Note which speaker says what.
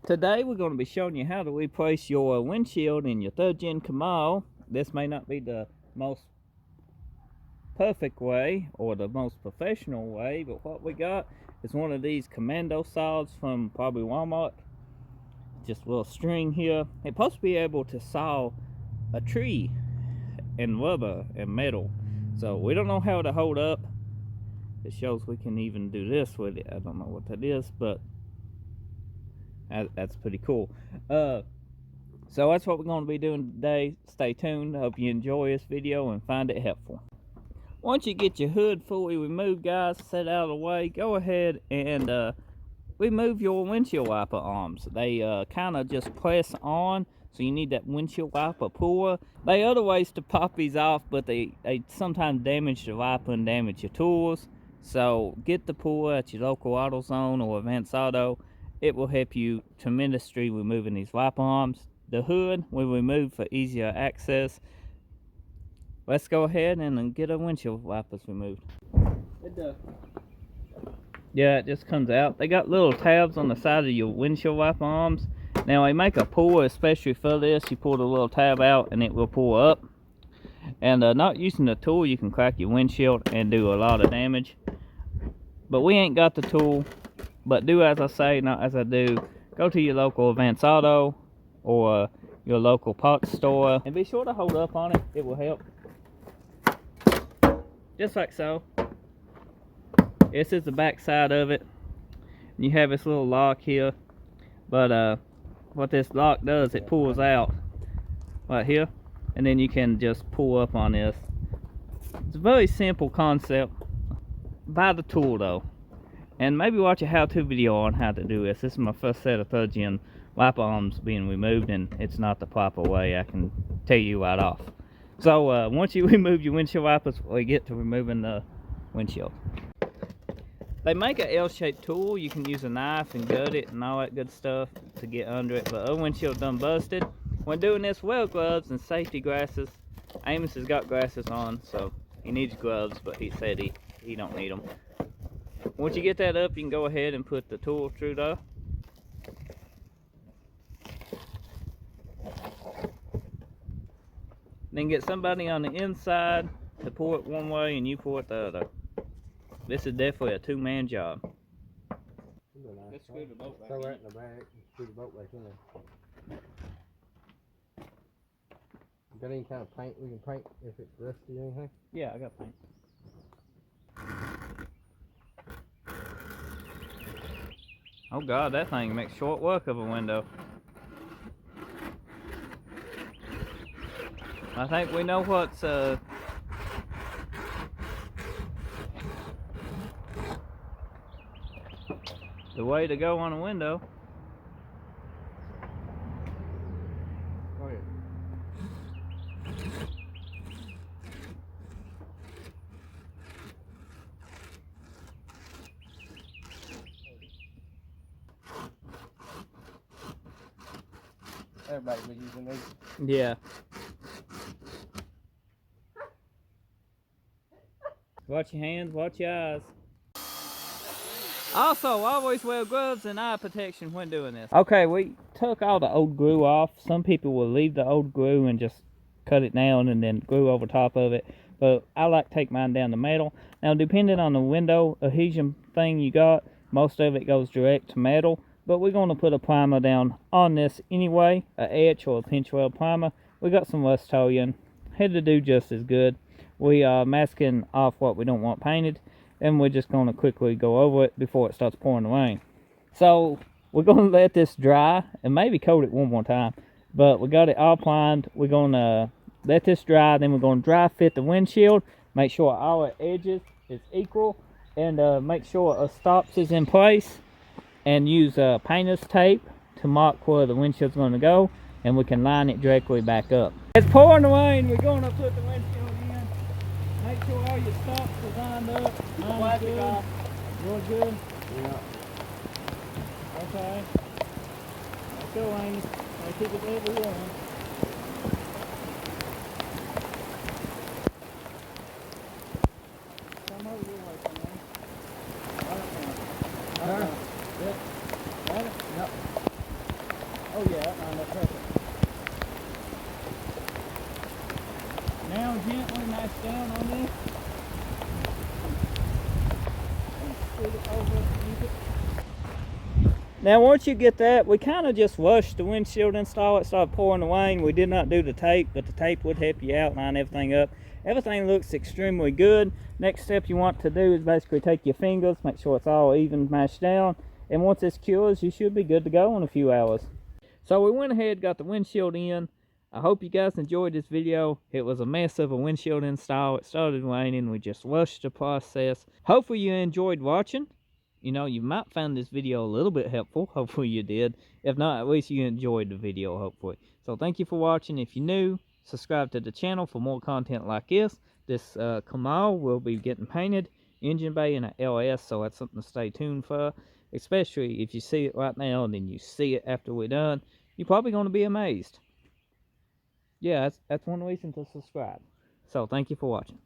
Speaker 1: Today we're going to be showing you how to replace your windshield in your third gen Camaro. This may not be the most perfect way or the most professional way, but what we got is one of these commando saws from probably Walmart. Just a little string here. It's supposed to be able to saw a tree and rubber and metal. So we don't know how to hold up. It shows we can even do this with it. I don't know what that is, but that's pretty cool. So that's what we're going to be doing today. Stay tuned. I hope you enjoy this video and find it helpful. Once you get your hood fully removed, guys, set out of the way, go ahead and remove your windshield wiper arms. They kind of just press on, so you need that windshield wiper puller. There are other ways to pop these off, but they sometimes damage the wiper and damage your tools. So get the puller at your local AutoZone or Advanced Auto. It will help you tremendously removing these wiper arms. The hood will remove for easier access. Let's go ahead and get our windshield wipers removed. Yeah, it just comes out. They got little tabs on the side of your windshield wiper arms. Now they make a puller especially for this. You pull the little tab out and it will pull up. And not using the tool, you can crack your windshield and do a lot of damage. But we ain't got the tool. But do as I say, not as I do. Go to your local Advanced Auto or your local parts store. And be sure to hold up on it. It will help. Just like so. This is the back side of it. You have this little lock here. But what this lock does, it pulls out right here. And then you can just pull up on this. It's a very simple concept. Buy the tool though. And maybe watch a how-to video on how to do this. This is my first set of third gen wiper arms being removed, and it's not the proper way. I can tell you right off. So once you remove your windshield wipers, we get to removing the windshield. They make an L-shaped tool. You can use a knife and gut it and all that good stuff to get under it. But our windshield done busted. When doing this, wear gloves and safety glasses. Amos has got glasses on, so he needs gloves, but he said he don't need them. Once you get that up, you can go ahead and put the tool through there. Then get somebody on the inside to pull it one way and you pull it the other. This is definitely a two-man job.
Speaker 2: Let's screw the boat back in. Throw that in the bag and screw the boat back in there. Got any kind of paint we can paint if it's rusty or anything?
Speaker 1: Yeah, I got paint. Oh God, that thing makes short work of a window. I think we know what's the way to go on a window.
Speaker 2: Oh yeah. Everybody be using these.
Speaker 1: Yeah. Watch your hands, watch your eyes. Also, always wear gloves and eye protection when doing this. Okay, we took all the old glue off. Some people will leave the old glue and just cut it down and then glue over top of it. But I like to take mine down to metal. Now, depending on the window adhesion thing you got, most of it goes direct to metal. But we're going to put a primer down on this anyway, an etch or a pinch weld primer. We got some Rust-Oleum. Had to do just as good. We are masking off what we don't want painted, and we're just going to quickly go over it before it starts pouring the rain. So we're going to let this dry and maybe coat it one more time. But we got it all primed. We're going to let this dry, then we're going to dry fit the windshield. Make sure all the edges is equal, and make sure a stops is in place. And use painter's tape to mark where the windshield's going to go, and we can line it directly back up. It's pouring the rain. We're going to put the windshield in. Make sure all your stops are lined up. Line's good. Real good.
Speaker 2: Yeah.
Speaker 1: Okay. Let's go, Amy. Let's keep it level one. Come over your way, Amy. Right now. Right now. Yep. Got it? Yep. Oh yeah, that lined up perfect. Now gently mash down on this. And scoot it over and keep it. Now once you get that, we kind of just rushed the windshield install. It started pouring away. We did not do the tape, but the tape would help you out, line everything up. Everything looks extremely good. Next step you want to do is basically take your fingers, make sure it's all even mashed down, and once this cures, you should be good to go in a few hours. So we went ahead, got the windshield in. I hope you guys enjoyed this video. It was a mess of a windshield install. It started raining. We just rushed the process. Hopefully you enjoyed watching. You know, you might find this video a little bit helpful. Hopefully you did. If not, at least you enjoyed the video, hopefully. So thank you for watching. If you're new, subscribe to the channel for more content like this. This Camaro will be getting painted, engine bay, and an LS, so that's something to stay tuned for. Especially if you see it right now and then you see it after we're done, you're probably going to be amazed. Yeah, that's one reason to subscribe. So thank you for watching.